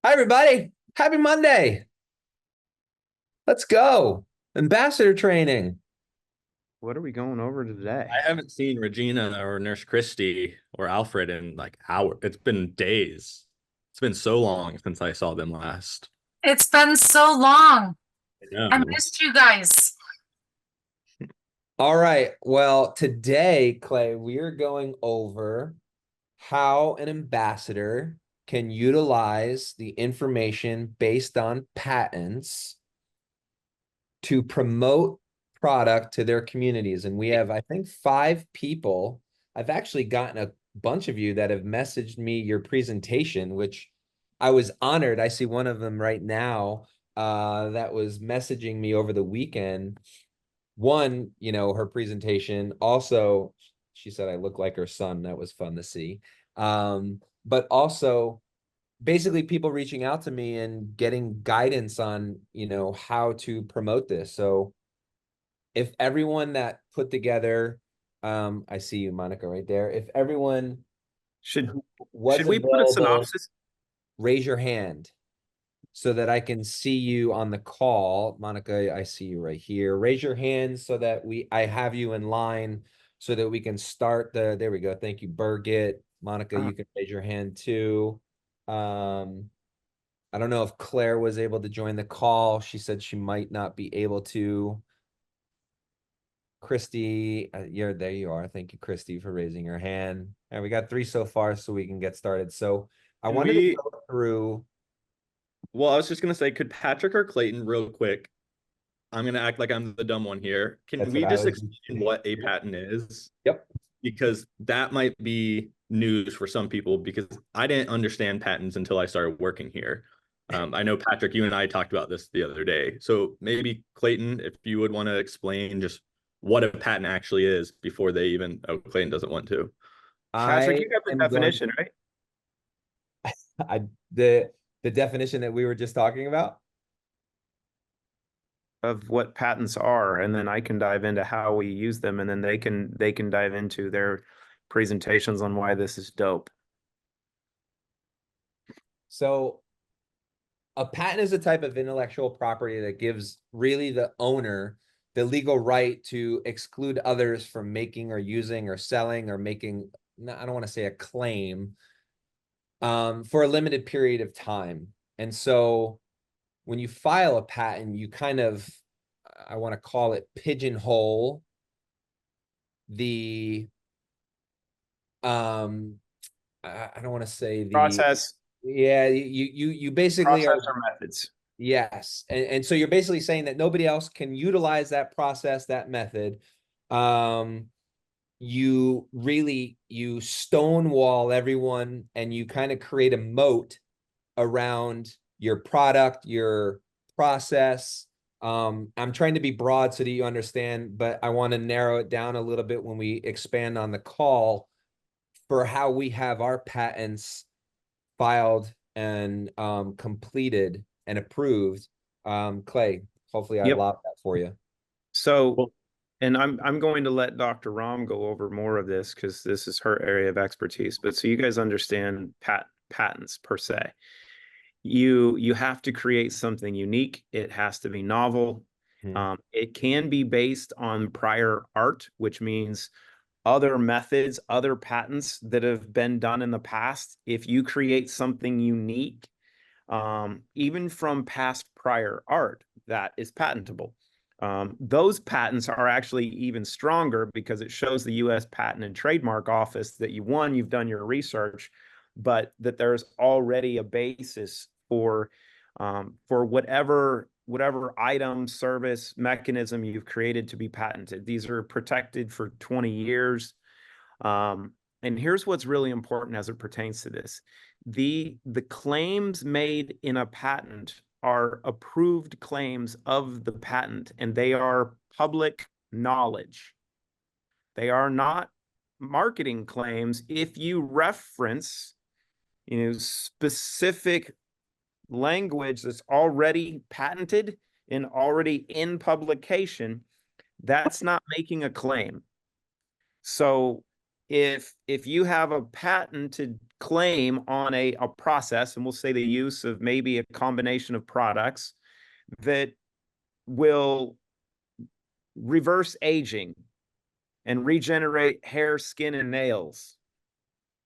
Hi, everybody. Happy Monday. Let's go. Ambassador training. What are we going over today? I haven't seen Regina or Nurse Christie or Alfred in like hours. It's been days. It's been so long since I saw them last. It's been so long. I I know. missed you guys. All right. Well, today, Clay, we are going over how an ambassador can utilize the information based on patents to promote product to their communities. And we have, I think, 5 people. I've actually gotten a bunch of you that have messaged me your presentation, which I was honored. I see one of them right now that was messaging me over the weekend. One, her presentation. Also, she said I look like her son. That was fun to see. But also basically people reaching out to me and getting guidance on, how to promote this. So if everyone that put together, I see you, Monica, right there. If everyone Should who should was we put a available, synopsis? raise your hand so that I can see you on the call. Monica, I see you right here. Raise your hand so that I have you in line so that we can start there we go. Thank you, Birgit. Monica, Uh, you can raise your hand too. I don't know if Claire was able to join the call. She said she might not be able to. Christy, there you are. Thank you, Christy, for raising your hand. And we got 3 so far, so we can get started. So I Can wanted to we? go through. Well, I was just gonna say, could Patrick or Clayton, real quick? I'm gonna act like I'm the dumb one here. Can That's what we I just was. explain what a patent is? Yep. Because that might be news for some people because I didn't understand patents until I started working here. I know Patrick, you and I talked about this the other day. So maybe Clayton, if you would want to explain just what a patent actually is before they even, oh, Clayton doesn't want to. Patrick, I you got the am going definition, right? I the definition that we were just talking about. Of what patents are, and then I can dive into how we use them, and then they can dive into their presentations on why this is dope. So a patent is a type of intellectual property that gives really the owner the legal right to exclude others from making or using or selling or making, I don't want to say a claim, for a limited period of time. And so when you file a patent, you kind of, I want to call it pigeonhole the, I don't want to say the, Process, yeah, you basically are. process or methods. Yes. And so you're basically saying that nobody else can utilize that process, that method. Um, you stonewall everyone and you kind of create a moat around your product, your process. I'm trying to be broad so that you understand, but I want to narrow it down a little bit when we expand on the call for how we have our patents filed and completed and approved. Clay, hopefully I Yep. lobbed that for you. So, Well, and I'm going to let Dr. Ram go over more of this because this is her area of expertise. But so you guys understand patents per se. You have to create something unique. It has to be novel. Hmm. It can be based on prior art, which means other methods, other patents that have been done in the past. If you create something unique, even from past prior art, that is patentable. Those patents are actually even stronger because it shows the US Patent and Trademark Office that you've done your research, but that there's already a basis for whatever item, service, mechanism you've created to be patented. These are protected for 20 years. And here's what's really important as it pertains to this. The claims made in a patent are approved claims of the patent, and they are public knowledge. They are not marketing claims. If you reference, specific language that's already patented and already in publication, that's not making a claim. So if you have a patented claim on a process, and we'll say the use of maybe a combination of products that will reverse aging and regenerate hair, skin, and nails.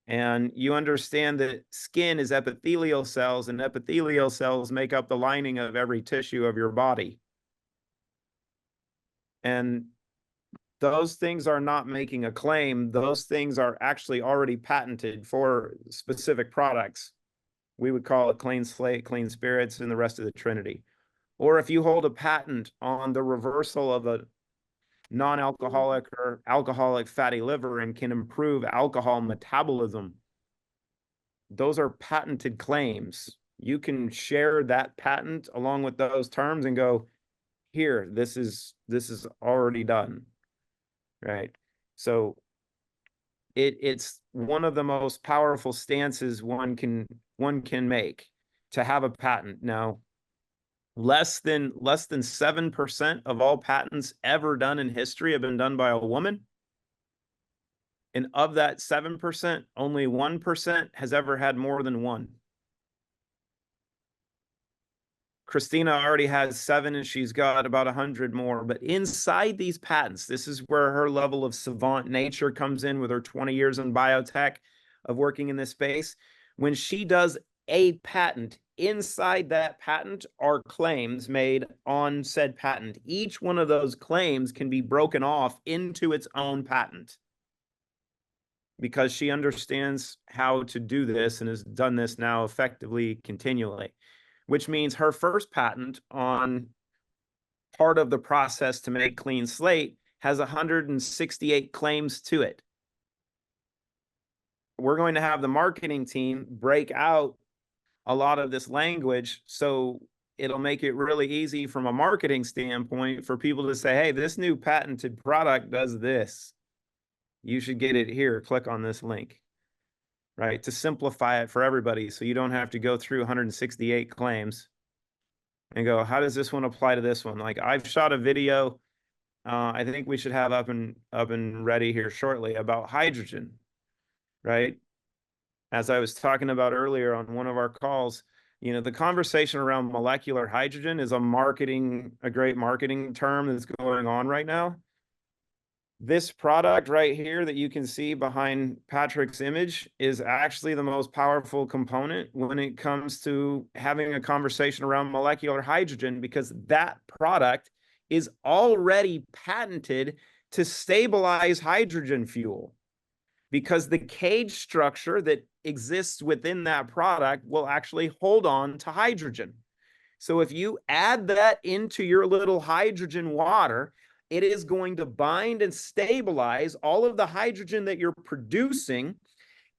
And you understand that skin is epithelial cells, and epithelial cells make up the lining of every tissue of your body. And those things are not making a claim. Those things are actually already patented for specific products. We would call it clean slate, clean spirits, and the rest of the Trinity. Or if you hold a patent on the reversal of a non-alcoholic or alcoholic fatty liver and can improve alcohol metabolism, those are patented claims. You can share that patent along with those terms and go, here, this is already done, right? So it's one of the most powerful stances one can make to have a patent. Now, less than 7% of all patents ever done in history have been done by a woman. And of that 7%, only 1% has ever had more than one. Christina already has 7 and she's got about 100 more. But inside these patents, this is where her level of savant nature comes in with her 20 years in biotech of working in this space. When she does a patent, inside that patent are claims made on said patent. Each one of those claims can be broken off into its own patent because she understands how to do this and has done this now effectively continually, which means her first patent on part of the process to make clean slate has 168 claims to it. We're going to have the marketing team break out a lot of this language so it'll make it really easy from a marketing standpoint for people to say, hey, this new patented product does this. You should get it here. Click on this link, right? To simplify it for everybody so you don't have to go through 168 claims and go, how does this one apply to this one? Like I've shot a video, I think we should have up and ready here shortly about hydrogen, right? As I was talking about earlier on one of our calls, you know, the conversation around molecular hydrogen is a great marketing term that's going on right now. This product right here that you can see behind Patrick's image is actually the most powerful component when it comes to having a conversation around molecular hydrogen, because that product is already patented to stabilize hydrogen fuel, because the cage structure that exists within that product will actually hold on to hydrogen. So if you add that into your little hydrogen water, it is going to bind and stabilize all of the hydrogen that you're producing.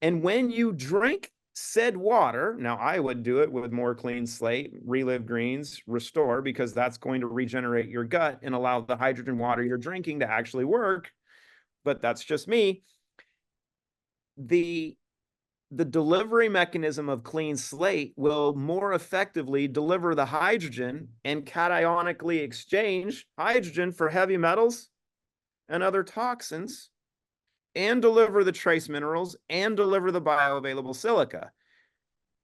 And when you drink said water, now I would do it with more clean slate, relive greens, restore, because that's going to regenerate your gut and allow the hydrogen water you're drinking to actually work. But that's just me. The delivery mechanism of clean slate will more effectively deliver the hydrogen and cationically exchange hydrogen for heavy metals and other toxins, and deliver the trace minerals and deliver the bioavailable silica.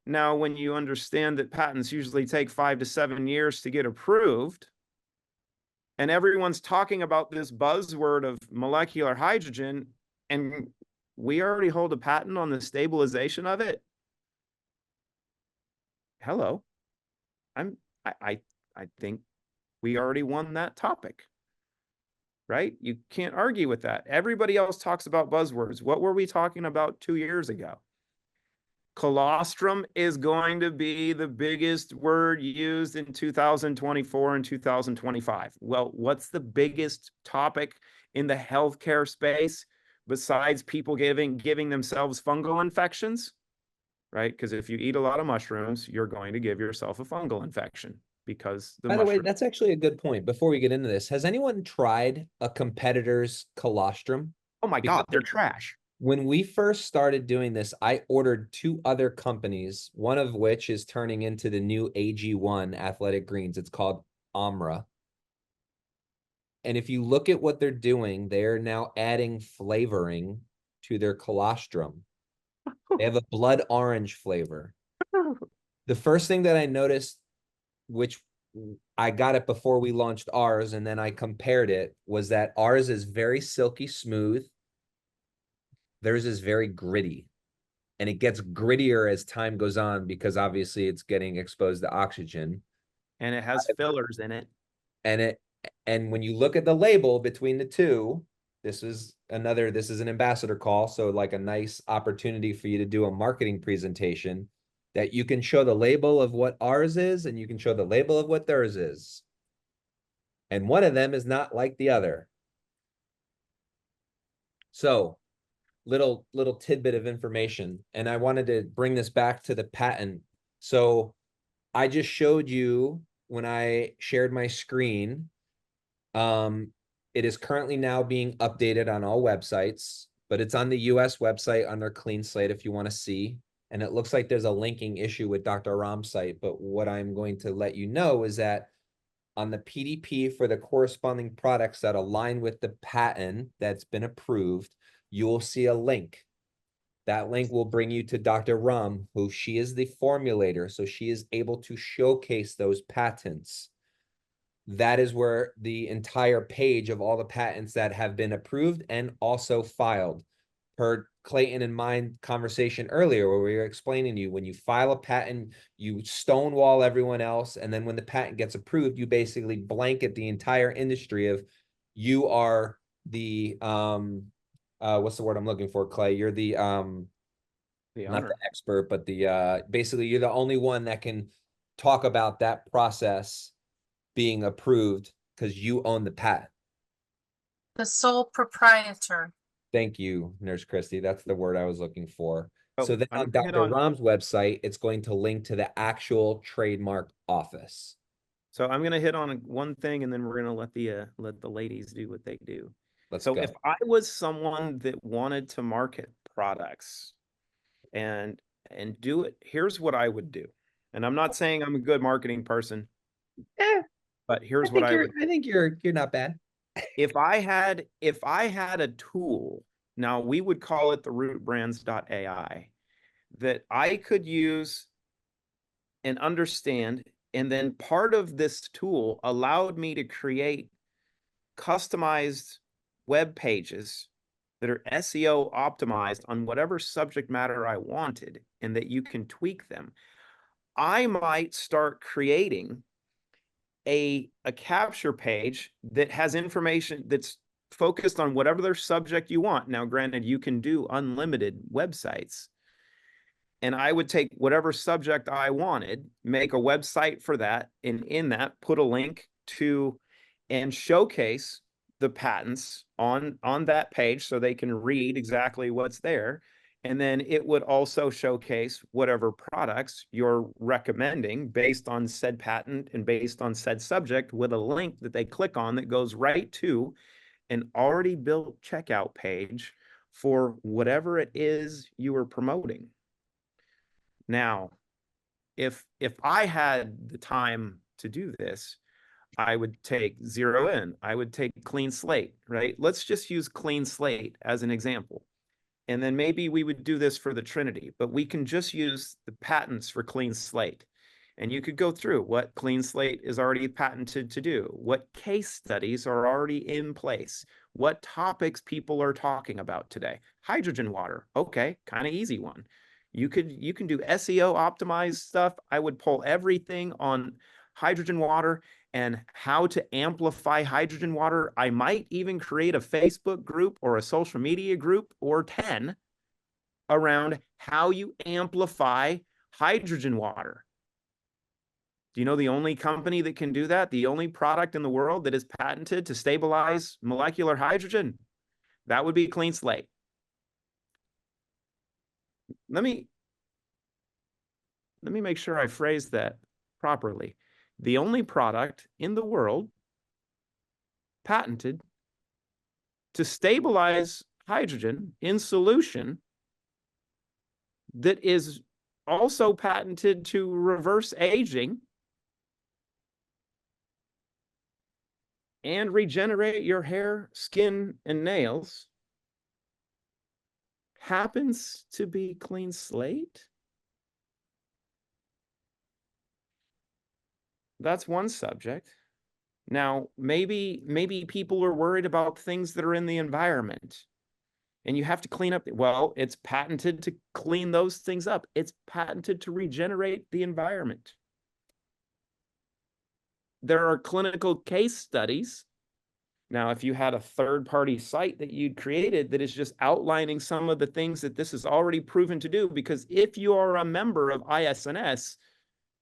Now, when you understand that patents usually take 5 to 7 years to get approved, and everyone's talking about this buzzword of molecular hydrogen, and we already hold a patent on the stabilization of it. Hello. I think we already won that topic, right? You can't argue with that. Everybody else talks about buzzwords. What were we talking about 2 years ago? Colostrum is going to be the biggest word used in 2024 and 2025. Well, what's the biggest topic in the healthcare space besides people giving themselves fungal infections, right? Because if you eat a lot of mushrooms, you're going to give yourself a fungal infection because By the way, that's actually a good point. Before we get into this, has anyone tried a competitor's colostrum? Oh my God, they're trash. When we first started doing this, I ordered 2 other companies, one of which is turning into the new AG1 Athletic Greens. It's called Amra. And if you look at what they're doing, they're now adding flavoring to their colostrum. They have a blood orange flavor. The first thing that I noticed, which I got it before we launched ours, and then I compared it, was that ours is very silky smooth. Theirs is very gritty. And it gets grittier as time goes on because obviously it's getting exposed to oxygen. And it has fillers in it. And when you look at the label between the two, this is an ambassador call. So like a nice opportunity for you to do a marketing presentation that you can show the label of what ours is and you can show the label of what theirs is. And one of them is not like the other. So little tidbit of information. And I wanted to bring this back to the patent. So I just showed you when I shared my screen. It is currently now being updated on all websites, but it's on the US website under Clean Slate if you want to see. And it looks like there's a linking issue with Dr. Ram's site. But what I'm going to let you know is that on the PDP for the corresponding products that align with the patent that's been approved, you will see a link. That link will bring you to Dr. Ram, who she is the formulator, so she is able to showcase those patents. That is where the entire page of all the patents that have been approved and also filed. Per Clayton and mine conversation earlier, where we were explaining to you, when you file a patent, you stonewall everyone else. And then when the patent gets approved, you basically blanket the entire industry of you are the, what's the word I'm looking for, Clay? You're the not the expert, but the, basically you're the only one that can talk about that process being approved because you own the patent. The sole proprietor. Thank you, Nurse Christy. That's the word I was looking for. So then I'm on gonna hit Dr. on- Ram's website, it's going to link to the actual trademark office. So I'm going to hit on one thing, and then we're going to let the ladies do what they do. Let's So go. if I was someone that wanted to market products and do it, here's what I would do. And I'm not saying I'm a good marketing person, but here's what I would. I think you're not bad. If I had a tool, now we would call it the rootbrands.ai, that I could use and understand, and then part of this tool allowed me to create customized web pages that are SEO optimized on whatever subject matter I wanted, and that you can tweak them. I might start creating a capture page that has information that's focused on whatever their subject you want. Now, granted, you can do unlimited websites, and I would take whatever subject I wanted, make a website for that, and in that put a link to and showcase the patents on that page so they can read exactly what's there. And then it would also showcase whatever products you're recommending based on said patent and based on said subject, with a link that they click on that goes right to an already built checkout page for whatever it is you are promoting. Now, if I had the time to do this, I would take Zero In. I would take Clean Slate, right? Let's just use Clean Slate as an example. And then maybe we would do this for the Trinity, but we can just use the patents for Clean Slate. And you could go through what Clean Slate is already patented to do, what case studies are already in place, what topics people are talking about today. Hydrogen water, okay, kind of easy one. You can do SEO optimized stuff. I would pull everything on hydrogen water and how to amplify hydrogen water. I might even create a Facebook group or a social media group or 10 around how you amplify hydrogen water. Do you know the only company that can do that? The only product in the world that is patented to stabilize molecular hydrogen? That would be Clean Slate. Let me make sure I phrase that properly. The only product in the world patented to stabilize hydrogen in solution that is also patented to reverse aging and regenerate your hair, skin, and nails happens to be clean slate. That's one subject. Now, maybe people are worried about things that are in the environment and you have to clean up. Well, it's patented to clean those things up. It's patented to regenerate the environment. There are clinical case studies. Now, if you had a third-party site that you'd created that is just outlining some of the things that this is already proven to do, because if you are a member of ISNS,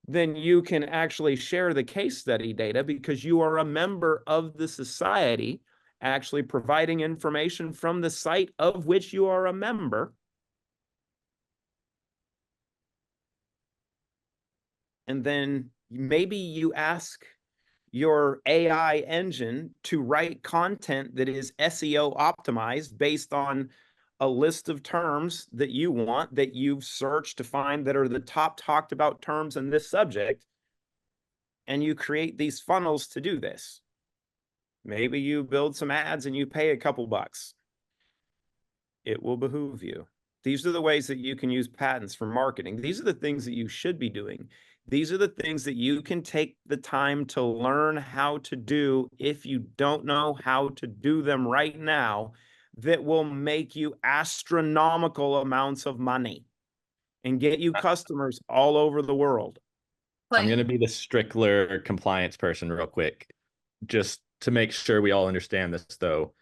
then you can actually share the case study data because you are a member of the society, actually providing information from the site of which you are a member. And then maybe you ask your AI engine to write content that is SEO optimized based on a list of terms that you want, that you've searched to find that are the top talked about terms in this subject. And you create these funnels to do this. Maybe you build some ads and you pay a couple bucks. It will behoove you. These are the ways that you can use patents for marketing. These are the things that you should be doing. These are the things that you can take the time to learn how to do if you don't know how to do them right now, that will make you astronomical amounts of money and get you customers all over the world. I'm going to be the Strickler compliance person real quick, just to make sure we all understand this, though.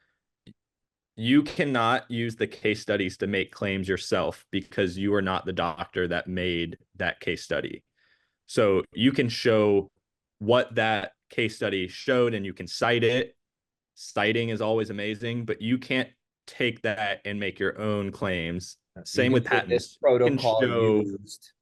You cannot use the case studies to make claims yourself because you are not the doctor that made that case study. So you can show what that case study showed and you can cite it. Citing is always amazing, but you can't take that and make your own claims. Same with patents. This protocol used.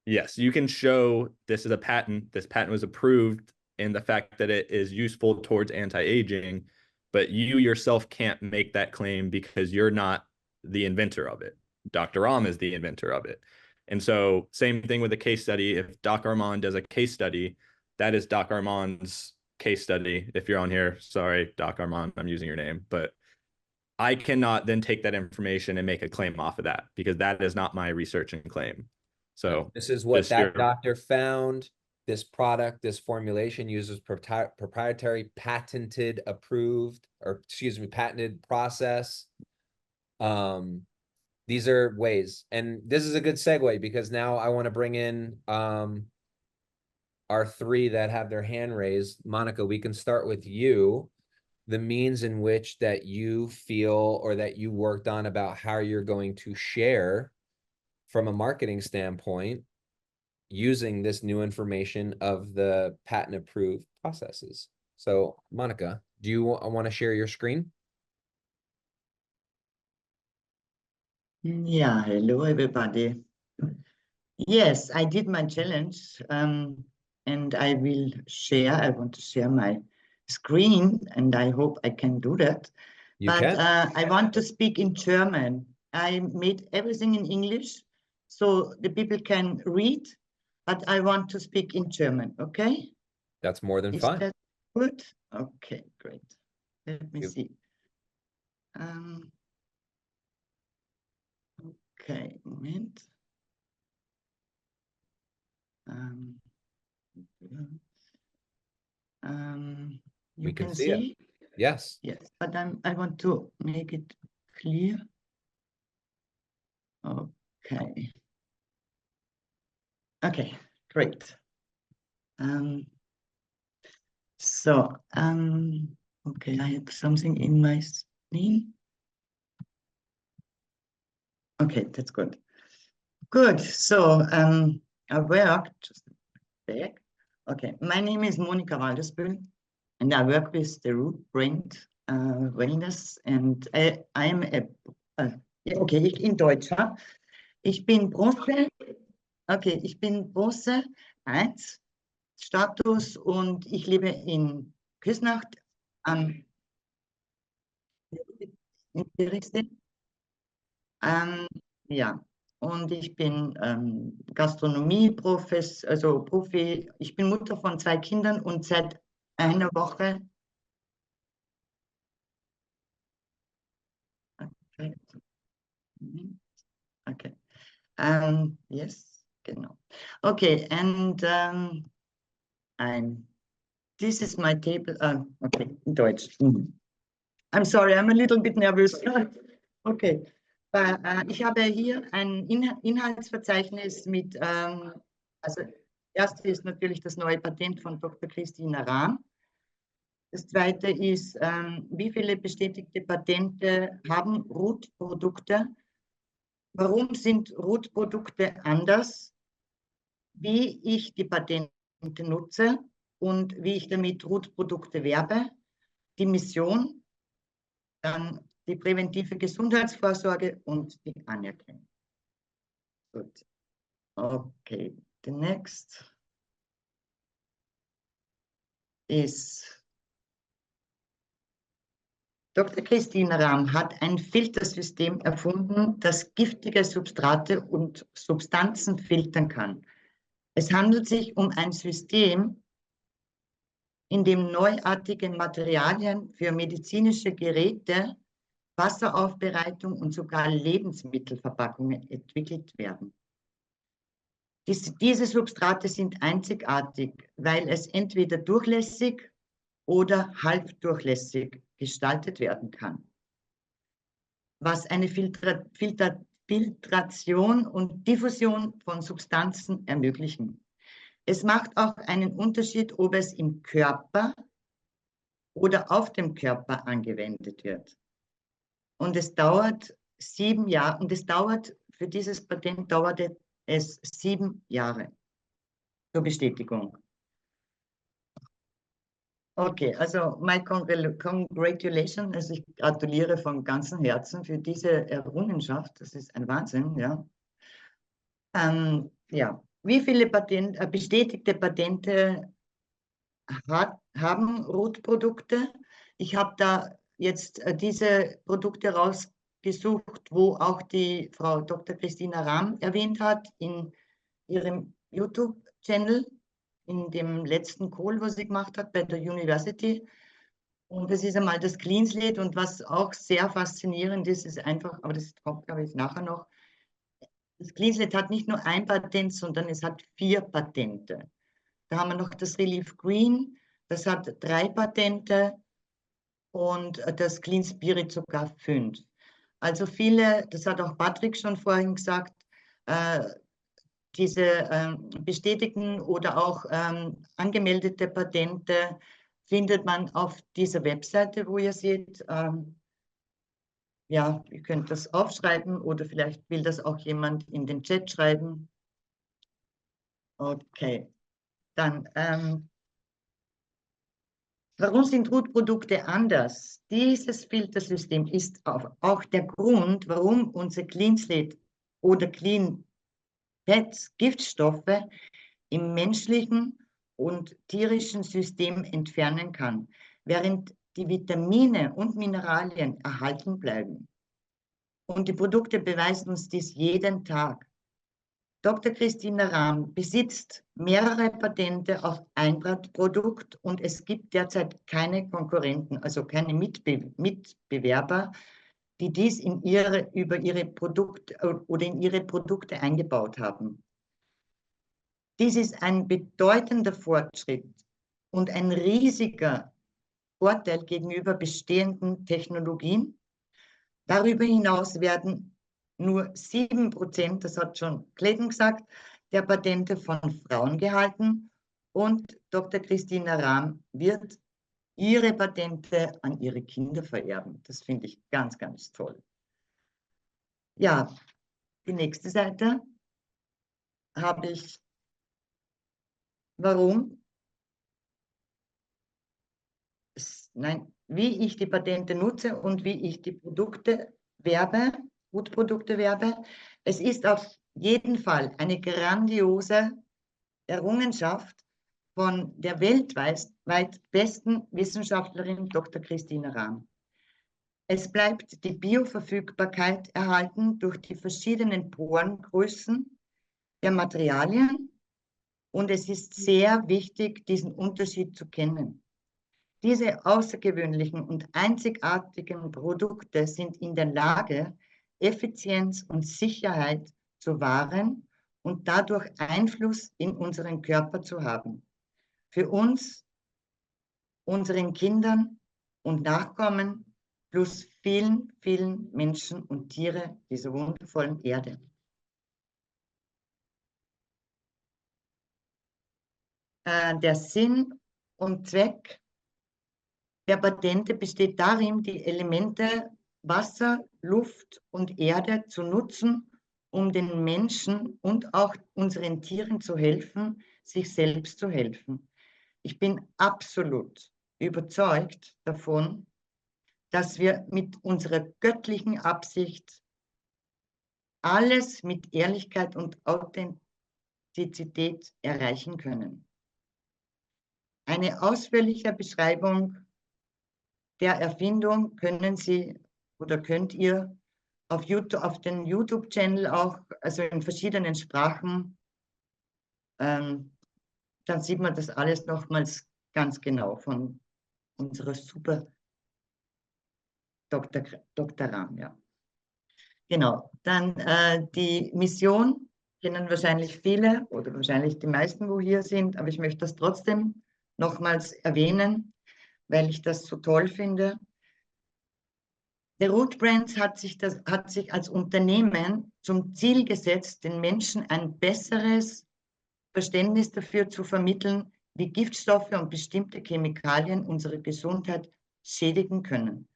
Yes, you can show this is a patent. This patent was approved, and the fact that it is useful towards anti-aging, but you yourself can't make that claim because you're not the inventor of it. Dr. Ram is the inventor of it. And so same thing with a case study. If Doc Armand does a case study, that is Doc Armand's case study. If you're on here, sorry, Doc Armand, I'm using your name, but I cannot then take that information and make a claim off of that because that is not my research and claim. So this is what that doctor found. This product, this formulation uses proprietary, patented, approved, or excuse me, patented process. These are ways, and this is a good segue because now I want to bring in our three that have their hand raised. Monica, we can start with you. The means in which that you feel or that you worked on about how you're going to share from a marketing standpoint using this new information of the patent approved processes. So Monica, do you want to share your screen? Yeah, hello everybody. Yes, I did my challenge and I will share. I want to share my screen and I hope I can do that. But I want to speak in German. I made everything in English so the people can read, but I want to speak in German, okay? That's more than fine. Is that good? Okay, great. Let me see. Okay, moment. You we can see? Yes. Yes, but I want to make it clear. Okay. Okay, great. Okay, I have something in my screen. Okay, that's good. Good. So I worked just back. Okay, my name is Monika Waldersbühl, and I work with the Root Brain Wellness, and I am a okay, ich in Deutsch, ha? Ich bin Bronze, okay, ich bin Bronze 1 Status und ich lebe in Küsnacht am ja, und ich bin Gastronomie-Professor, also Profi. Ich bin Mutter von 2 Kindern und seit einer Woche Okay. Yes, genau. Okay, and this is my table. Okay, in Deutsch. I'm sorry, I'm a little bit nervous. Okay. Ich habe hier ein Inhaltsverzeichnis mit, also erste ist natürlich das neue Patent von Dr. Christina Rahm. Das zweite ist, wie viele bestätigte Patente haben Root-Produkte? Warum sind Root-Produkte anders? Wie ich die Patente nutze und wie ich damit Root-Produkte werbe. Die Mission, dann die präventive Gesundheitsvorsorge und die Anerkennung. Gut. Okay, the next is Dr. Christine Rahm hat ein Filtersystem erfunden, das giftige Substrate und Substanzen filtern kann. Es handelt sich um ein System, in dem neuartige Materialien für medizinische Geräte, Wasseraufbereitung und sogar Lebensmittelverpackungen entwickelt werden. Diese Substrate sind einzigartig, weil es entweder durchlässig oder halbdurchlässig gestaltet werden kann, was eine Filtration und Diffusion von Substanzen ermöglichen. Es macht auch einen Unterschied, ob es im Körper oder auf dem Körper angewendet wird. Und es dauert 7 Jahre, und es dauert, für dieses Patent dauerte es 7 Jahre zur Bestätigung. Okay, also my congratulations, also ich gratuliere von ganzem Herzen für diese Errungenschaft, das ist ein Wahnsinn, ja. Ja, wie viele bestätigte Patente haben Root-Produkte? Ich habe da jetzt diese Produkte rausgesucht, wo auch die Frau Dr. Christina Rahm erwähnt hat in ihrem YouTube-Channel, in dem letzten Call, was sie gemacht hat bei der University. Und das ist einmal das Clean Slate. Und was auch sehr faszinierend ist, ist einfach, aber das kommt, glaube ich, nachher noch, das Clean Slate hat nicht nur ein Patent, sondern es hat 4 Patente. Da haben wir noch das Relief Green, das hat 3 Patente und das Clean Spirit sogar 5. Also viele, das hat auch Patrick schon vorhin gesagt, diese bestätigten oder auch angemeldete Patente findet man auf dieser Webseite, wo ihr seht. Ja, ihr könnt das aufschreiben oder vielleicht will das auch jemand in den Chat schreiben. Okay, dann, warum sind Root-Produkte anders? Dieses Filtersystem ist auch der Grund, warum unser Clean Slate oder Clean Pets Giftstoffe im menschlichen und tierischen System entfernen kann, während die Vitamine und Mineralien erhalten bleiben. Und die Produkte beweisen uns dies jeden Tag. Dr. Christine Rahm besitzt mehrere Patente auf ein Produkt und es gibt derzeit keine Konkurrenten, also keine Mitbewerber, die dies über ihre Produkte oder in ihre Produkte eingebaut haben. Dies ist ein bedeutender Fortschritt und ein riesiger Vorteil gegenüber bestehenden Technologien. Darüber hinaus werden nur 7%, das hat schon Clayton gesagt, der Patente von Frauen gehalten und Dr. Christina Rahm wird ihre Patente an ihre Kinder vererben. Das finde ich ganz, ganz toll. Ja, die nächste Seite habe ich, warum? Nein, wie ich die Patente nutze und wie ich die Produkte werbe, Gutprodukte werbe. Es ist auf jeden Fall eine grandiose Errungenschaft von der weltweit besten Wissenschaftlerin Dr. Christine Rahm. Es bleibt die Bioverfügbarkeit erhalten durch die verschiedenen Porengrößen der Materialien und es ist sehr wichtig, diesen Unterschied zu kennen. Diese außergewöhnlichen und einzigartigen Produkte sind in der Lage, Effizienz und Sicherheit zu wahren und dadurch Einfluss in unseren Körper zu haben. Für uns, unseren Kindern und Nachkommen, plus vielen, vielen Menschen und Tiere dieser wundervollen Erde. Der Sinn und Zweck der Patente besteht darin, die Elemente Wasser, Luft und Erde zu nutzen, um den Menschen und auch unseren Tieren zu helfen, sich selbst zu helfen. Ich bin absolut überzeugt davon, dass wir mit unserer göttlichen Absicht alles mit Ehrlichkeit und Authentizität erreichen können. Eine ausführliche Beschreibung der Erfindung können Sie oder könnt ihr auf YouTube, auf den YouTube-Channel auch, also in verschiedenen Sprachen, dann sieht man das alles nochmals ganz genau von unserer super Dr. Ram, ja. Genau, dann die Mission kennen wahrscheinlich viele oder wahrscheinlich die meisten, wo hier sind, aber ich möchte das trotzdem nochmals erwähnen, weil ich das so toll finde. Der Root Brands hat sich als Unternehmen zum Ziel gesetzt, den Menschen ein besseres Verständnis dafür zu vermitteln, wie Giftstoffe und bestimmte Chemikalien unsere Gesundheit schädigen können.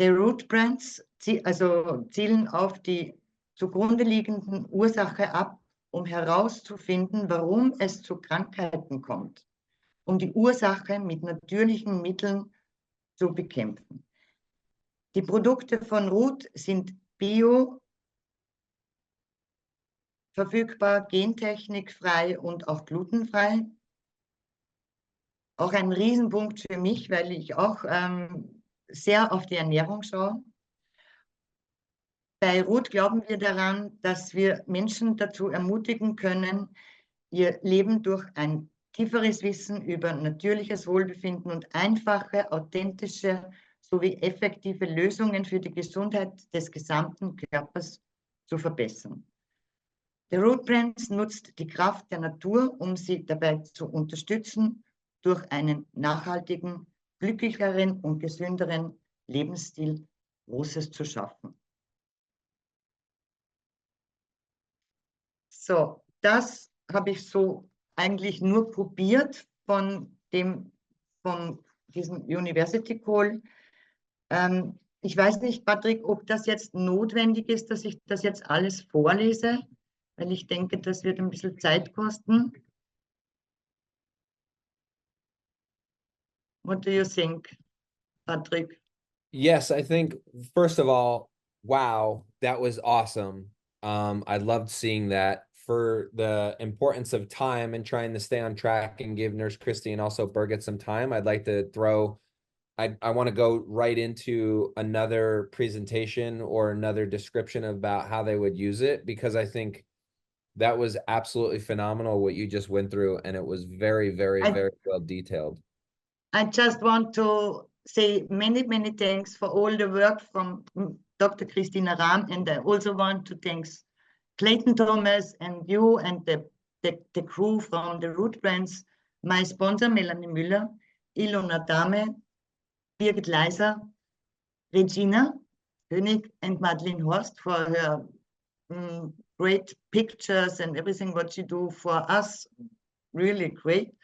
Die Root Brands zielen auf die zugrunde liegenden Ursache ab, um herauszufinden, warum es zu Krankheiten kommt, um die Ursache mit natürlichen Mitteln zu bekämpfen. Die Produkte von Root sind bio, verfügbar, gentechnikfrei und auch glutenfrei. Auch ein Riesenpunkt für mich, weil ich auch sehr auf die Ernährung schaue. Bei Root glauben wir daran, dass wir Menschen dazu ermutigen können, ihr Leben durch ein tieferes Wissen über natürliches Wohlbefinden und einfache, authentische sowie effektive Lösungen für die Gesundheit des gesamten Körpers zu verbessern. Der Root Brands nutzt die Kraft der Natur, um sie dabei zu unterstützen, durch einen nachhaltigen, glücklicheren und gesünderen Lebensstil Großes zu schaffen. So, das habe ich so eigentlich nur probiert von diesem University Call. Ich weiß nicht, Patrick, ob das jetzt notwendig ist, dass ich das jetzt alles vorlese, weil ich denke, das wird ein bisschen Zeit kosten. What do you think, Patrick? Yes, I think first of all, wow, that was awesome. I loved seeing that for the importance of time and trying to stay on track and give Nurse Christy and also Birgit some time. I'd like to throw, I want to go right into another presentation or another description about how they would use it, because I think that was absolutely phenomenal what you just went through, and it was very, very, very well detailed. I just want to say many, many thanks for all the work from Dr. Christina Rahm, and I also want to thank Clayton Thomas and you and the crew from the Root Brands, my sponsor Melanie Müller, Ilona Dame, Birgit Leiser, Regina König, and Madeleine Horst for her great pictures and everything what she do for us, really great,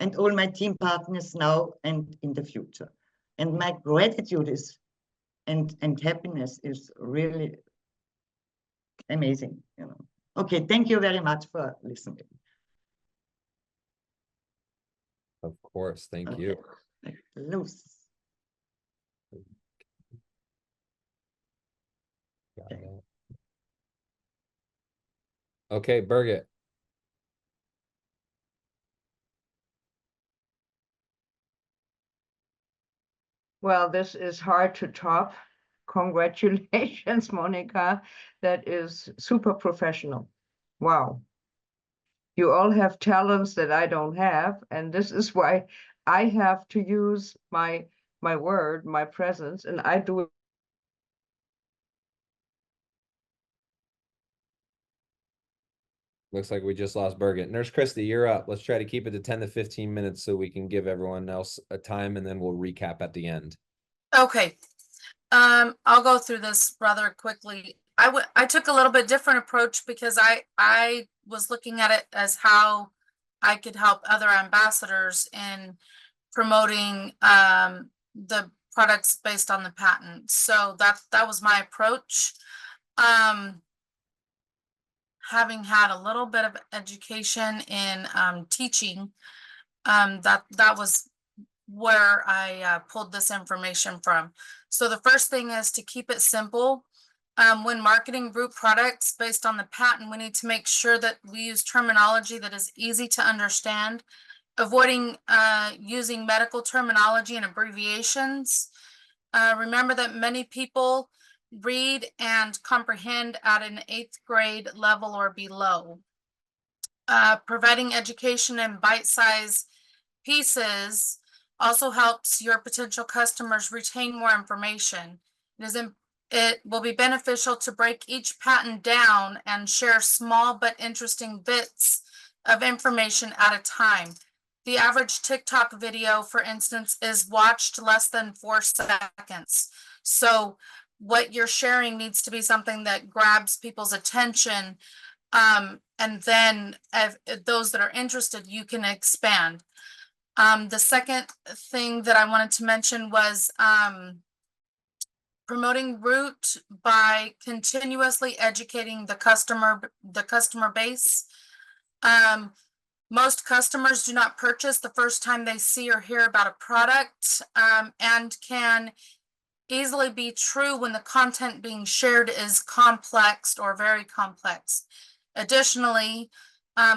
and all my team partners now and in the future. And my gratitude is and happiness is really amazing, you know. Okay, thank you very much for listening. Of course, thank Okay. you. Loose. Okay, Birgit. Well, this is hard to top. Congratulations, Monica. That is super professional. Wow. You all have talents that I don't have, and this is why I have to use my word, my presence, and I do Looks like we just lost Birgit. Nurse Christy, you're up. Let's try to keep it to 10 to 15 minutes so we can give everyone else a time, and then we'll recap at the end. Okay. I'll go through this rather quickly. I took a little bit different approach because I was looking at it as how I could help other ambassadors in promoting the products based on the patent. So that was my approach. Having had a little bit of education in teaching, that was where I pulled this information from. So the first thing is to keep it simple. When marketing root products based on the patent, we need to make sure that we use terminology that is easy to understand, avoiding using medical terminology and abbreviations. Remember that many people read and comprehend at an 8th grade level or below. Providing education in bite-sized pieces also helps your potential customers retain more information. It will be beneficial to break each patent down and share small but interesting bits of information at a time. The average TikTok video, for instance, is watched less than 4 seconds. So what you're sharing needs to be something that grabs people's attention. And then if those that are interested, you can expand. The second thing that I wanted to mention was promoting root by continuously educating the customer base. Most customers do not purchase the first time they see or hear about a product, and can easily be true when the content being shared is complex or very complex. Additionally,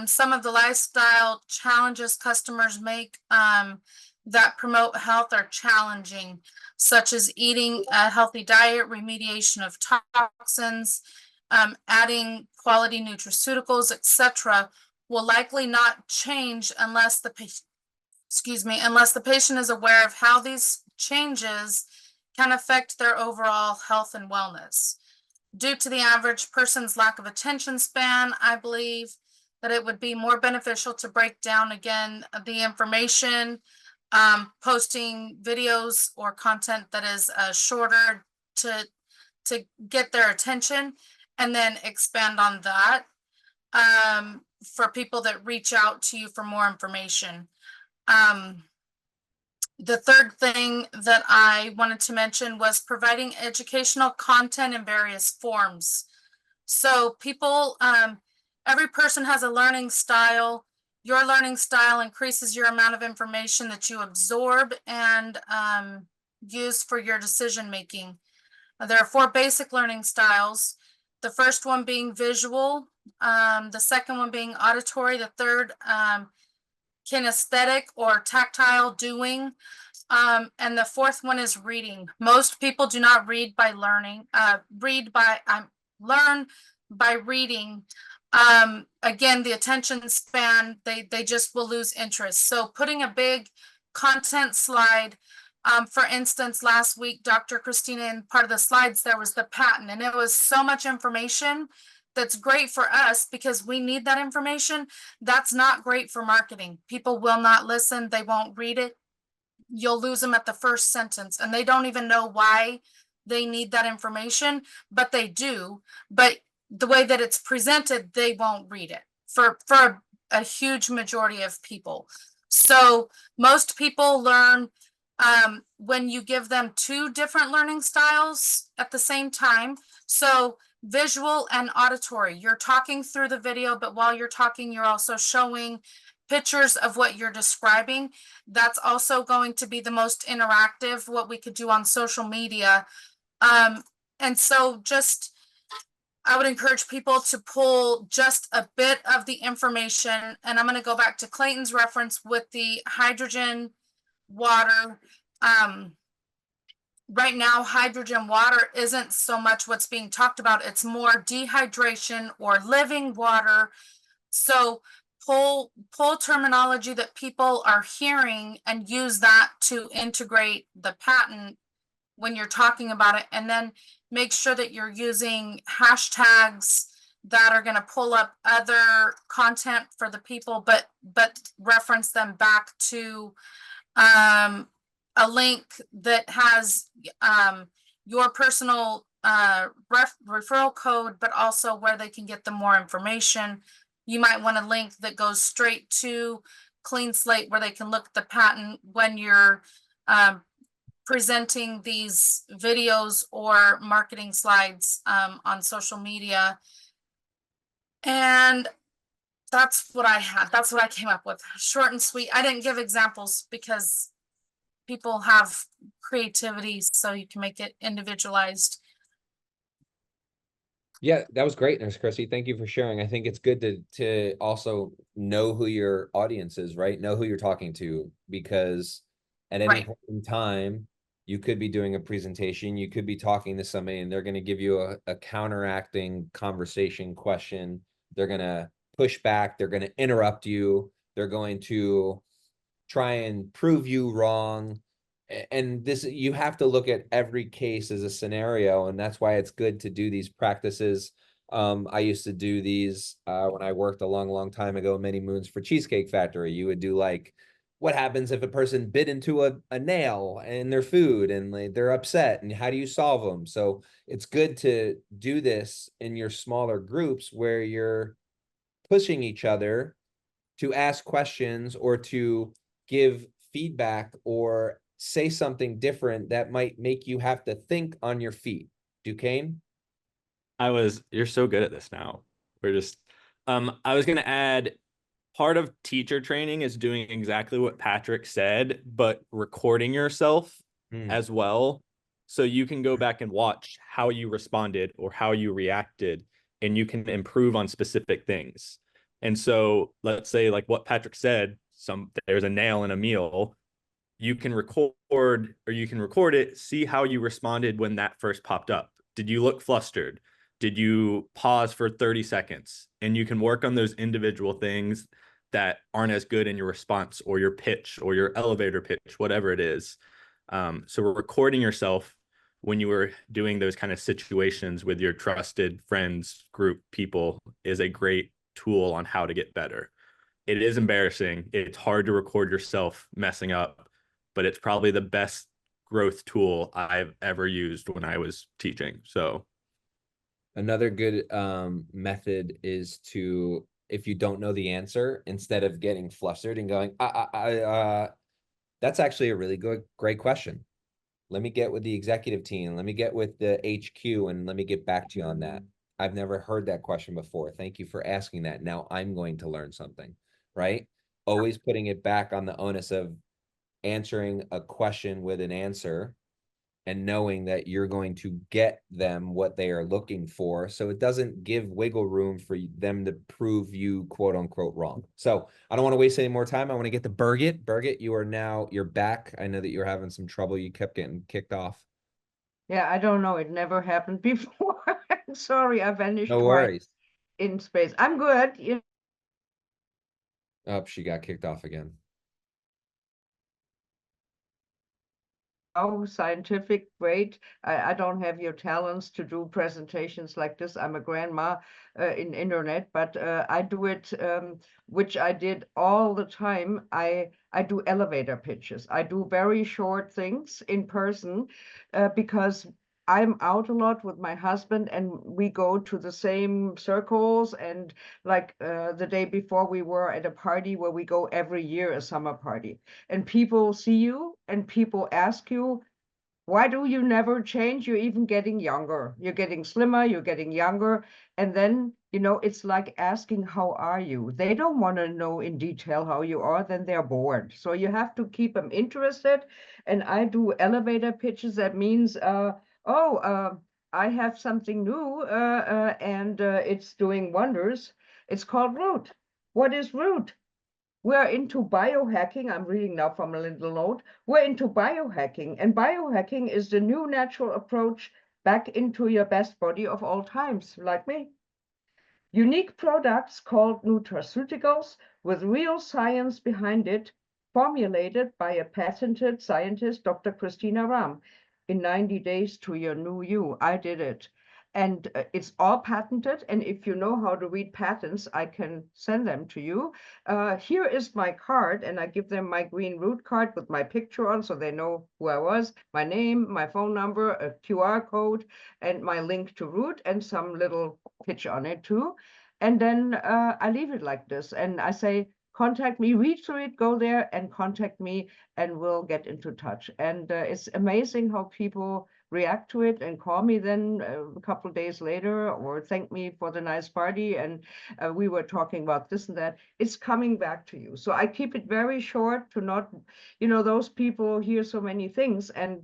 some of the lifestyle challenges customers make that promote health are challenging, such as eating a healthy diet, remediation of toxins, adding quality nutraceuticals, etc., will likely not change unless the patient is aware of how these changes can affect their overall health and wellness. Due to the average person's lack of attention span, I believe that it would be more beneficial to break down again the information, posting videos or content that is shorter to get their attention, and then expand on that for people that reach out to you for more information. The third thing that I wanted to mention was providing educational content in various forms. So people, every person has a learning style. Your learning style increases your amount of information that you absorb and use for your decision making. There are 4 basic learning styles. The first one being visual, the second one being auditory, the third kinesthetic or tactile doing, and the fourth one is reading. Most people do not read by learning, learn by reading. Again, the attention span, they just will lose interest. So putting a big content slide, for instance, last week, Dr. Christina, in part of the slides, there was the patent, and it was so much information that's great for us because we need that information. That's not great for marketing. People will not listen. They won't read it. You'll lose them at the first sentence, and they don't even know why they need that information, but they do. But the way that it's presented, they won't read it for a huge majority of people. So most people learn when you give them 2 different learning styles at the same time. So visual and auditory, you're talking through the video, but while you're talking, you're also showing pictures of what you're describing. That's also going to be the most interactive, what we could do on social media. And so I would encourage people to pull just a bit of the information. And I'm going to go back to Clayton's reference with the hydrogen water. Right now, hydrogen water isn't so much what's being talked about. It's more dehydration or living water. So pull terminology that people are hearing and use that to integrate the patent when you're talking about it. And then make sure that you're using hashtags that are going to pull up other content for the people, but reference them back to a link that has your personal referral code, but also where they can get the more information. You might want a link that goes straight to Clean Slate where they can look at the patent when you're presenting these videos or marketing slides on social media. And that's what I had. That's what I came up with. Short and sweet. I didn't give examples because people have creativity, so you can make it individualized. Yeah, that was great, Nurse Chrissy. Thank you for sharing. I think it's good to also know who your audience is, right? Know who you're talking to, because at any Right. point in time, you could be doing a presentation, you could be talking to somebody, and they're going to give you a counteracting conversation question. They're going to push back, they're going to interrupt you, they're going to try and prove you wrong. And this, you have to look at every case as a scenario, and that's why it's good to do these practices. I used to do these when I worked a long time ago, many moons, for Cheesecake Factory. You would do like, what happens if a person bit into a nail in their food and they're upset, and how do you solve them? So it's good to do this in your smaller groups where you're pushing each other to ask questions or to give feedback or say something different that might make you have to think on your feet. Duquesne? You're so good at this now. We're just, I was going to add, part of teacher training is doing exactly what Patrick said, but recording yourself as well. So you can go back and watch how you responded or how you reacted, and you can improve on specific things. And so let's say, like what Patrick said, there's a nail in a meal. You can record, or you can record it, see how you responded when that first popped up. Did you look flustered? Did you pause for 30 seconds? And you can work on those individual things that aren't as good in your response or your pitch or your elevator pitch, whatever it is. So we're recording yourself when you were doing those kind of situations with your trusted friends, group, people, is a great tool on how to get better. It is embarrassing. It's hard to record yourself messing up, but it's probably the best growth tool I've ever used when I was teaching. So Another good method is to, if you don't know the answer, instead of getting flustered and going, that's actually a really great question. Let me get with the executive team. Let me get with the HQ and let me get back to you on that. I've never heard that question before. Thank you for asking that. Now I'm going to learn something, right? Always putting it back on the onus of answering a question with an answer and knowing that you're going to get them what they are looking for. So it doesn't give wiggle room for them to prove you quote unquote wrong. So I don't want to waste any more time. I want to get to Birgit. Birgit, you're back. I know that you're having some trouble. You kept getting kicked off. Yeah, I don't know. It never happened before. Sorry, I vanished No twice worries. in space. I'm good. Oh, she got kicked off again. Scientific, great. I don't have your talents to do presentations like this. I'm a grandma in internet, but I do it, which I did all the time. I do elevator pitches. I do very short things in person because I'm out a lot with my husband and we go to the same circles. And like the day before, we were at a party where we go every year, a summer party. And people see you and people ask you, why do you never change? You're even getting younger. You're getting slimmer, you're getting younger. And then, it's like asking, how are you? They don't want to know in detail how you are, then they're bored. So you have to keep them interested. And I do elevator pitches. That means, I have something new and it's doing wonders. It's called Root. What is Root? We're into biohacking. I'm reading now from a little note. We're into biohacking, and biohacking is the new natural approach back into your best body of all times, like me. Unique products called nutraceuticals with real science behind it, formulated by a patented scientist, Dr. Christina Ram, in 90 days to your new you. I did it. And it's all patented. And if you know how to read patents, I can send them to you. Here is my card, and I give them my green root card with my picture on, so they know who I was, my name, my phone number, a QR code, and my link to root, and some little pitch on it too. And then I leave it like this, and I say, contact me, read through it, go there and contact me, and we'll get into touch. And it's amazing how people react to it and call me then a couple of days later, or thank me for the nice party, and we were talking about this and that. It's coming back to you. So I keep it very short to not, those people hear so many things and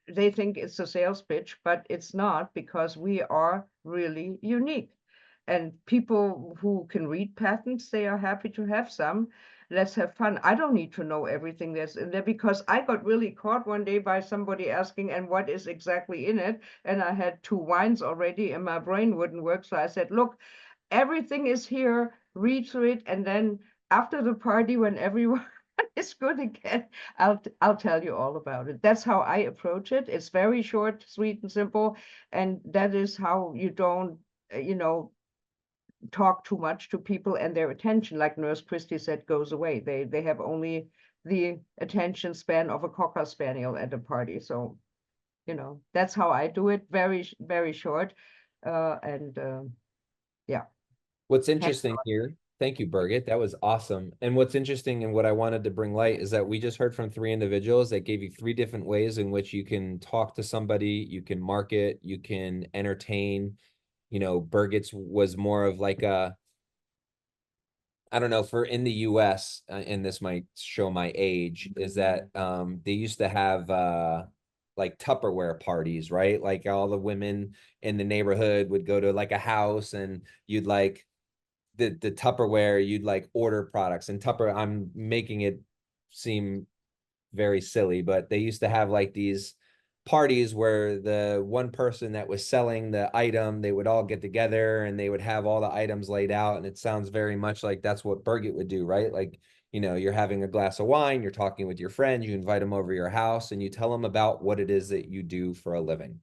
they think it's a sales pitch, but it's not, because we are really unique. And people who can read patents, they are happy to have some. Let's have fun. I don't need to know everything that's in there, because I got really caught one day by somebody asking, and what is exactly in it? And I had 2 wines already and my brain wouldn't work. So I said, look, everything is here, read through it. And then after the party, when everyone is good again, I'll tell you all about it. That's how I approach it. It's very short, sweet, and simple. And that is how you don't, talk too much to people, and their attention, like Nurse Christie said, goes away. They have only the attention span of a Cocker Spaniel at a party. So, that's how I do it. Very, very short. Yeah. What's interesting here, thank you, Birgit. That was awesome. And what's interesting and what I wanted to bring light is that we just heard from 3 individuals that gave you 3 different ways in which you can talk to somebody, you can market, you can entertain. Birgit's was more of like I don't know, for in the US, and this might show my age, is that they used to have like Tupperware parties, right? Like all the women in the neighborhood would go to like a house, and you'd like the Tupperware, you'd like order products. And I'm making it seem very silly, but they used to have like these parties where the one person that was selling the item, they would all get together and they would have all the items laid out. And it sounds very much like that's what Birgit would do, right? Like, you're having a glass of wine, you're talking with your friends, you invite them over your house, and you tell them about what it is that you do for a living.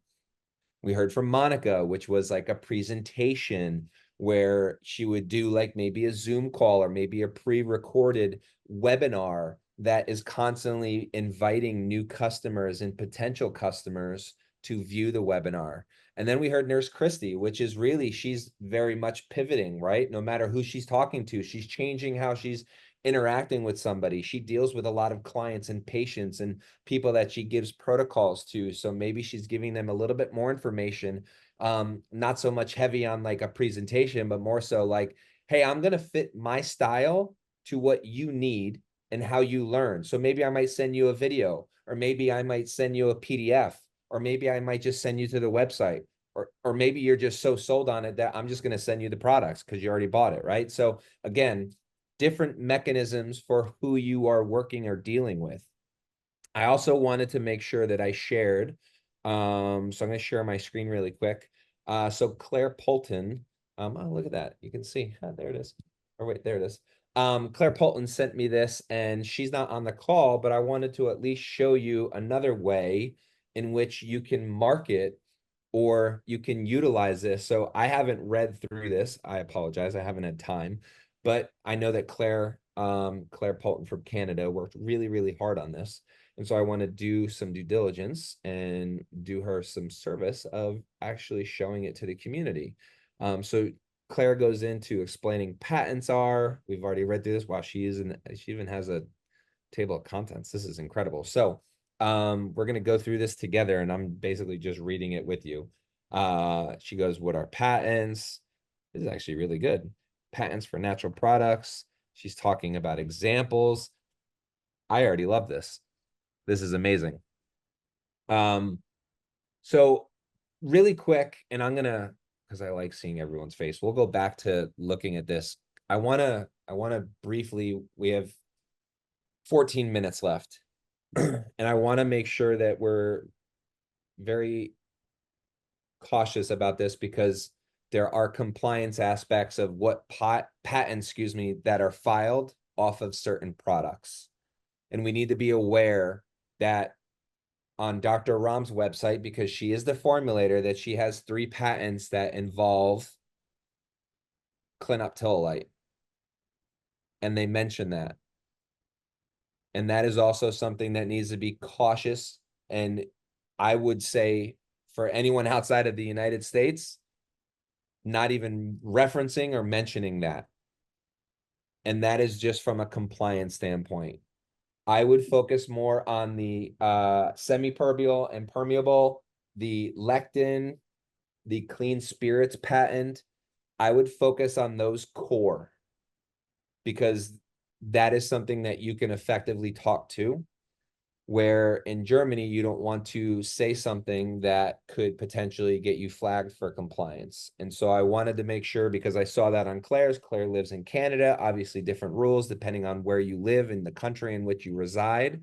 We heard from Monica, which was like a presentation where she would do like maybe a Zoom call or maybe a pre-recorded webinar that is constantly inviting new customers and potential customers to view the webinar. And then we heard Nurse Christie, which is really, she's very much pivoting, right? No matter who she's talking to, she's changing how she's interacting with somebody. She deals with a lot of clients and patients and people that she gives protocols to. So maybe she's giving them a little bit more information, not so much heavy on like a presentation, but more so like, hey, I'm going to fit my style to what you need and how you learn. So maybe I might send you a video, or maybe I might send you a PDF, or maybe I might just send you to the website, or maybe you're just so sold on it that I'm just going to send you the products because you already bought it, right? So again, different mechanisms for who you are working or dealing with. I also wanted to make sure that I shared. So I'm going to share my screen really quick. So Claire Polton, oh, look at that. You can see, there it is. Or wait, there it is. Claire Polton sent me this, and she's not on the call, but I wanted to at least show you another way in which you can market or you can utilize this. So I haven't read through this. I apologize. I haven't had time, but I know that Claire Polton from Canada worked really, really hard on this. And so I want to do some due diligence and do her some service of actually showing it to the community. So Claire goes into explaining patents are. We've already read through this. Wow, she even has a table of contents. This is incredible. So we're going to go through this together, and I'm basically just reading it with you. She goes, what are patents? This is actually really good. Patents for natural products. She's talking about examples. I already love this. This is amazing. So really quick, and I'm gonna, because I like seeing everyone's face, we'll go back to looking at this. I wanna briefly, we have 14 minutes left. And I want to make sure that we're very cautious about this, because there are compliance aspects of what patents, that are filed off of certain products. And we need to be aware that on Dr. Ram's website, because she is the formulator, that she has 3 patents that involve clinoptilolite. And they mention that. And that is also something that needs to be cautious. And I would say for anyone outside of the United States, not even referencing or mentioning that. And that is just from a compliance standpoint. I would focus more on the semi-permeable and permeable, the lectin, the clean spirits patent. I would focus on those core, because that is something that you can effectively talk to, where in Germany, you don't want to say something that could potentially get you flagged for compliance. And so I wanted to make sure, because I saw that on Claire's. Claire lives in Canada, obviously different rules depending on where you live in the country in which you reside.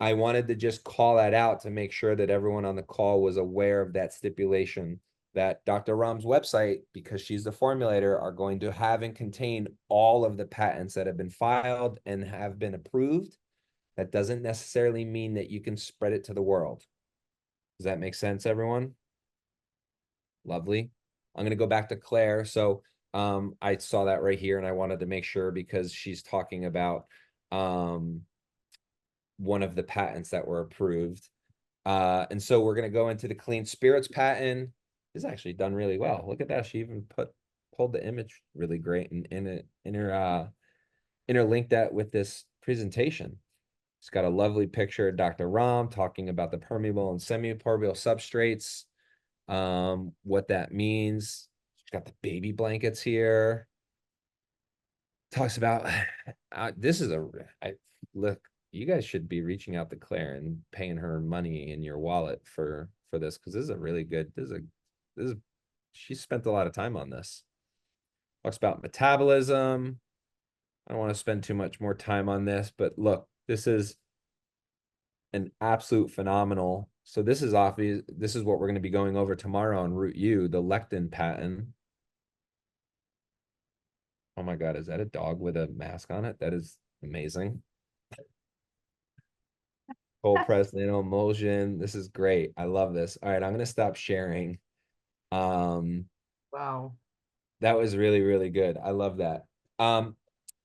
I wanted to just call that out to make sure that everyone on the call was aware of that stipulation, that Dr. Ram's website, because she's the formulator, are going to have and contain all of the patents that have been filed and have been approved. That doesn't necessarily mean that you can spread it to the world. Does that make sense, everyone? Lovely. I'm going to go back to Claire. So I saw that right here, and I wanted to make sure, because she's talking about one of the patents that were approved. And so we're going to go into the clean spirits patent. It's actually done really well. Look at that. She even pulled the image really great and interlinked that with this presentation. It's got a lovely picture of Dr. Ram talking about the permeable and semi-permeable substrates, what that means. She's got the baby blankets here. Talks about this is look, you guys should be reaching out to Claire and paying her money in your wallet for this, because this is a really good, this is she spent a lot of time on this. Talks about metabolism. I don't want to spend too much more time on this, but look, this is an absolute phenomenal. So this is obvious. This is what we're going to be going over tomorrow on Root U, the lectin patent. Oh my God, is that a dog with a mask on it? That is amazing. Cold press nano emulsion. This is great. I love this. All right, I'm going to stop sharing. Wow. That was really, really good. I love that.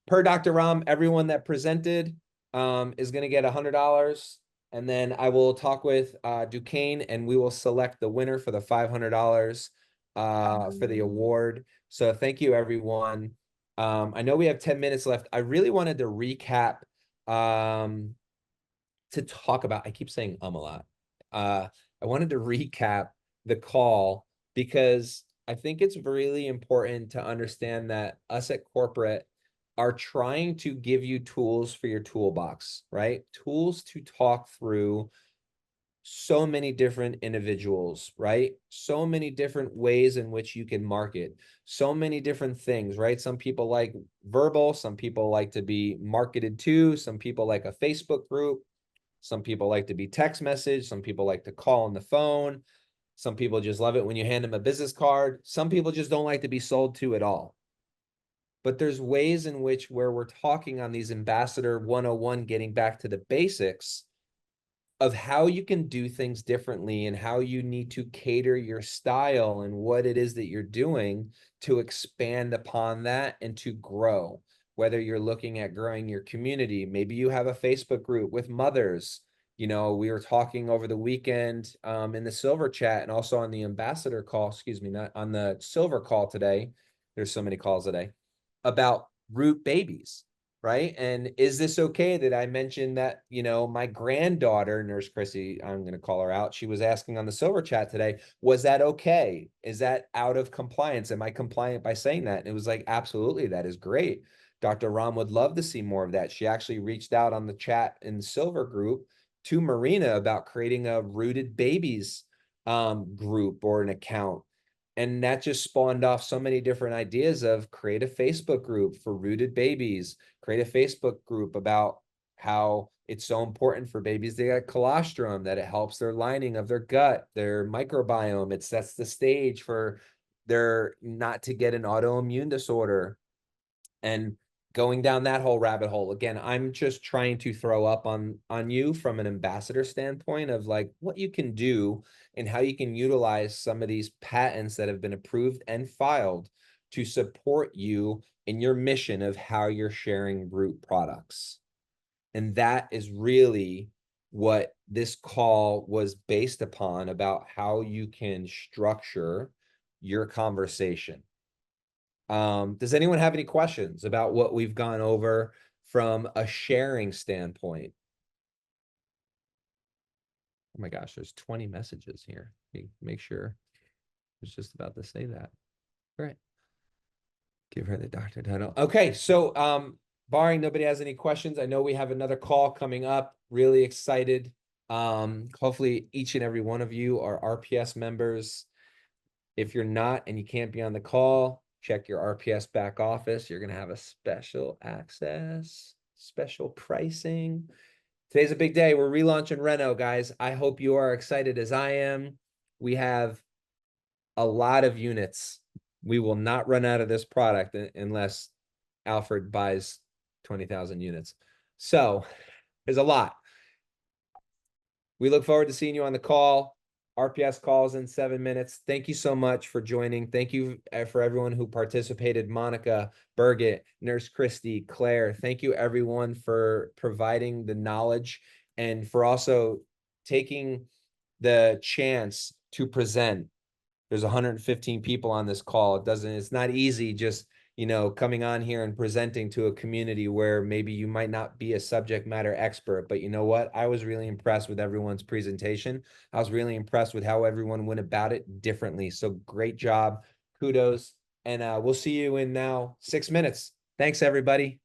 Per Dr. Ram, everyone that presented is going to get $100. And then I will talk with Duquesne, and we will select the winner for the $500 for the award. So thank you, everyone. I know we have 10 minutes left. I really wanted to recap to talk about, I keep saying a lot. I wanted to recap the call, because I think it's really important to understand that us at corporate are trying to give you tools for your toolbox, right? Tools to talk through so many different individuals, right? So many different ways in which you can market, so many different things, right? Some people like verbal, some people like to be marketed to, some people like a Facebook group, some people like to be text message, some people like to call on the phone, some people just love it when you hand them a business card, some people just don't like to be sold to at all. But there's ways in which, where we're talking on these Ambassador 101, getting back to the basics of how you can do things differently and how you need to cater your style and what it is that you're doing to expand upon that and to grow. Whether you're looking at growing your community, maybe you have a Facebook group with mothers. You know, we were talking over the weekend in the silver chat, and also on the ambassador call, excuse me, not on the silver call today. There's so many calls today about root babies, right? And is this okay that I mentioned that, you know, my granddaughter, Nurse Chrissy, I'm going to call her out. She was asking on the silver chat today, was that okay? Is that out of compliance? Am I compliant by saying that? And it was like, absolutely, that is great. Dr. Ram would love to see more of that. She actually reached out on the chat in the silver group to Marina about creating a rooted babies group or an account. And that just spawned off so many different ideas of create a Facebook group for rooted babies, create a Facebook group about how it's so important for babies to get colostrum, that it helps their lining of their gut, their microbiome. It sets the stage for their not to get an autoimmune disorder. And going down that whole rabbit hole. Again, I'm just trying to throw up on you from an ambassador standpoint of like what you can do and how you can utilize some of these patents that have been approved and filed to support you in your mission of how you're sharing root products. And that is really what this call was based upon, about how you can structure your conversation. Does anyone have any questions about what we've gone over from a sharing standpoint? Oh my gosh, there's 20 messages here. Make sure I was just about to say that. All right. Give her the doctor title. Okay, so barring nobody has any questions, I know we have another call coming up. Really excited. Hopefully each and every one of you are RPS members. If you're not and you can't be on the call, check your RPS back office. You're going to have a special access, special pricing. Today's a big day. We're relaunching Reno, guys. I hope you are excited as I am. We have a lot of units. We will not run out of this product unless Alfred buys 20,000 units. So there's a lot. We look forward to seeing you on the call. RPS calls in 7 minutes. Thank you so much for joining. Thank you for everyone who participated. Monica, Birgit, Nurse Christy, Claire. Thank you everyone for providing the knowledge and for also taking the chance to present. There's 115 people on this call. It's not easy just, coming on here and presenting to a community where maybe you might not be a subject matter expert, but you know what? I was really impressed with everyone's presentation. I was really impressed with how everyone went about it differently. So great job. Kudos. And we'll see you in now 6 minutes. Thanks, everybody.